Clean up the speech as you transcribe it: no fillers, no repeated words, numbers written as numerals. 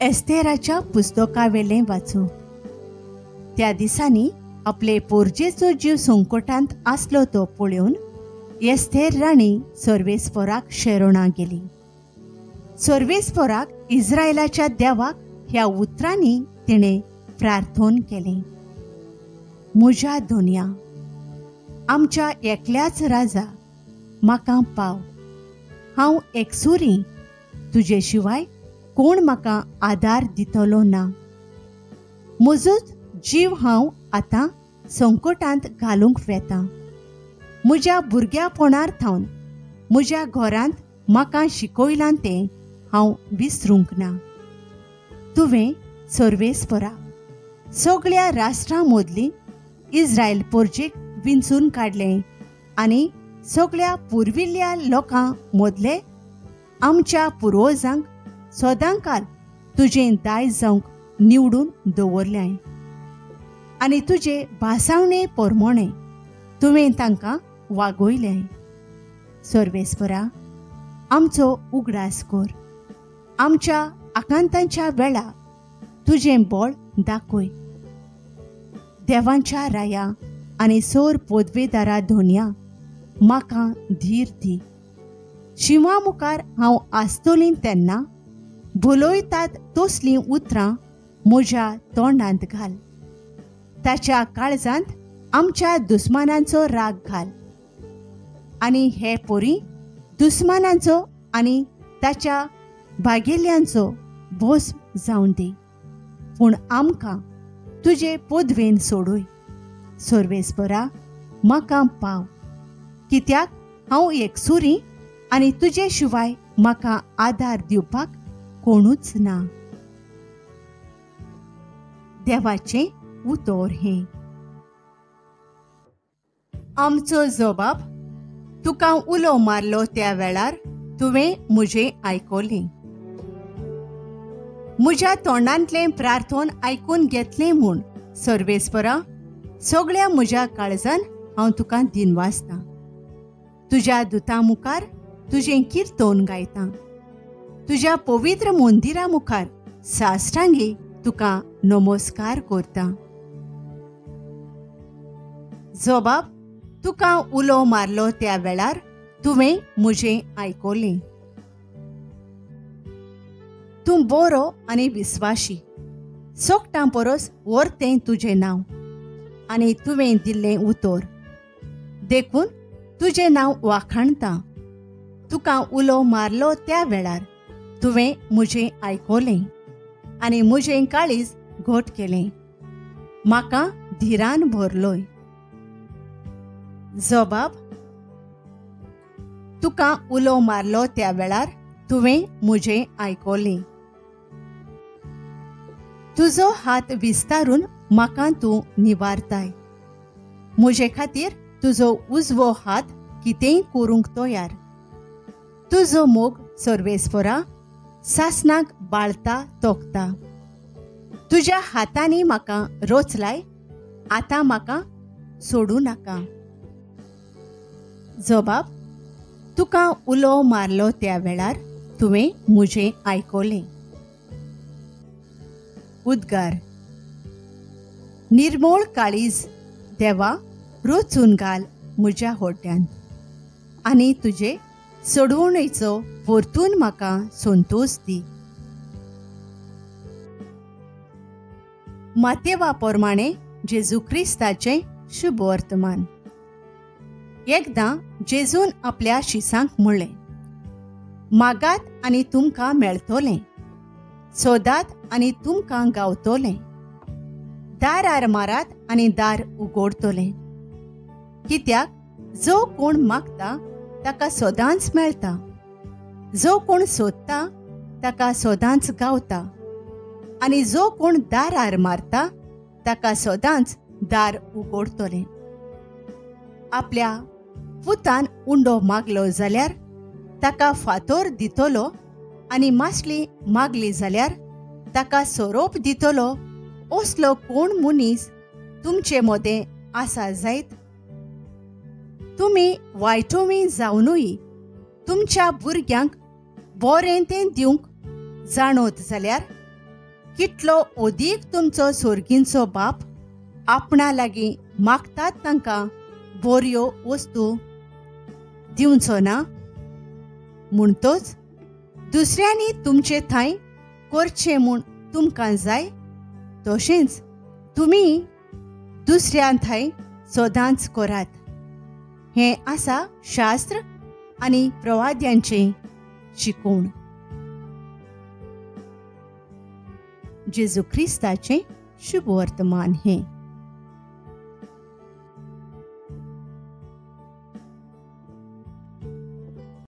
एस्तेराच्या पुस्तकावेलें वाचूं. त्या दिसांनी आपले पोरजेचो जीव संकटांत आसलो तो पळोवन एस्तेर राणी सर्वेस्पराक शेरोणा गेली. सर्वेस्पराक इस्रायलाच्या देवाक ह्या उतरांनी तिणें प्रार्थना केली. म्हज्या धोनया, आमच्या एकल्याच राजा, म्हाका पाव. हांव एकसुरी, तुजे शिवाय कोण म्हाका आदार दितलो ना. म्हजोच जीव हांव आतां संकटांत घालूंक वेता. म्हज्या भुरग्यापणार थावन म्हज्या घरांत म्हाका शिकयलां तें हांव विसरूंक ना. तुवें सर्वेस्परा सगळ्या राष्ट्रां मदली इस्रायल पोरजेक विंचून काडलें आनी सगळ्या पुर्विल्ल्या लोकां मदले आमच्या पुर्वजांक सदांकाल तुजें दायज जावंक निवडून दवरलें. आनी तुजे भासावणे पोरमोणे तुवें तांकां वागयलें. सर्वेस्परा, आमचो उगडास कर. आमच्या आकांतांच्या वेळा तुजें बळ दाखय. देवांच्या राया आनी सोर पोदवेदारा धोनया, म्हाका धीर दी. शिवा मुखार हांव आसतलीं तेन्ना भुलयतात तसलीं उतरां म्हज्या तोंडांत घाल. ताच्या काळजांत आमच्या दुस्मानांचो राग घाल. आनी हे पोरी दुस्मानांचो आनी ताच्या भागेल्यांचो भोस्म जावन दी. पूण आमकां तुजे पोदवेन सोडूय. सर्वेस्परा, म्हाका पाव, कित्याक हांव एकसुरी आनी तुजे शिवाय म्हाका आदार दिवपाक कोणूच ना. देवाचें उतर हें. आमचो जबाब. तुका उलो मारलो त्या वेळार तुवें म्हजें आयकलें. म्हज्या तोंडांतलें प्रार्थना आयकून घेतलें म्हूण सर्वेस्परा सगळ्या म्हज्या काळजान हांव तुका दिनवासतां. तुज्या दुतां मुखार तुजें किर्तन गायतां. तुज्या पवित्र मंदिरा मुखार साश्टांगी तुका नमस्कार करतां. जबाब. तुका उलो मारलो त्या वेळार तुवें म्हजें आयकलें. तूं बरो आनी विस्वाशी. सोगटां परस व्हरतें तुजें नांव आनी तुवें दिल्लें उतर देखून तुजें नांव वाखाणटां. तुका उलो मारलो त्या वेळार तुवें म्हजें आयकलें आनी म्हजें काळीज घट केलें. म्हाका धिरान भरलोय. जबाब. तुका उलो मारलो त्या वेळार तुवें म्हजें आयकलें. तुजो हात विस्तारून म्हाका तूं निवारताय. म्हजे खातीर तुजो उजवो हात कितेंय करूंक तयार. तुजो मोग सर्वेस्परा सासनाक बाळता तोखता. तुज्या हातांनी म्हाका रोचलाय. आतां म्हाका सोडूं नाका. जबाब. तुका उलो मारलो त्या वेळार तुवें म्हजें आयकलें. उद्गार. निर्मळ काळीज देवा रोचून घाल म्हज्या होट्यांत आनी तुजे सोडवणेचो परतून म्हाका संतोश दी. मातेवा प्रमाणे जेजू क्रिस्ताचें शुभ वर्तमान. एकदां जेजून आपल्या शिसांक म्हणलें, मागात आनी तुमकां मेळटलें. सोदात आनी तुमकां गावतलें. दारार मारात आनी दार उगडतलें. कित्याक जो कोण मागता ताका सोदांच मेळटा. जो कोण सोदता ताका सोदांच गावता. आनी जो कोण दारार मारता ताका सोदांच दार उगडतलें. आपल्या पुतान उंडो मागलो जाल्यार ताका फातर दितलो आनी मासली मागली जाल्यार ताका सोरोप दितलो. असलो कोण मनीस तुमचे मदें आसा जायत. तुमी वायटोवी जावनूय तुमच्या भुरग्यांक बरें तें दिवंक जाणोत जाल्यार कितलो ओदीक तुमचो सोर्गींचो बाप आपणा लागीं मागतात तांकां बऱ्यो वस्तू दिवचो ना. म्हणटोच दुसऱ्यांनी तुमचे थंय करचें म्हूण तुमकां जाय तशेंच तुमी दुसऱ्यां थंय सदांच करात. हें आसा शास्त्र आनी प्रवाद्यांचें शिकोवण. जेजू क्रिस्ताचें शुभ वर्तमान हें.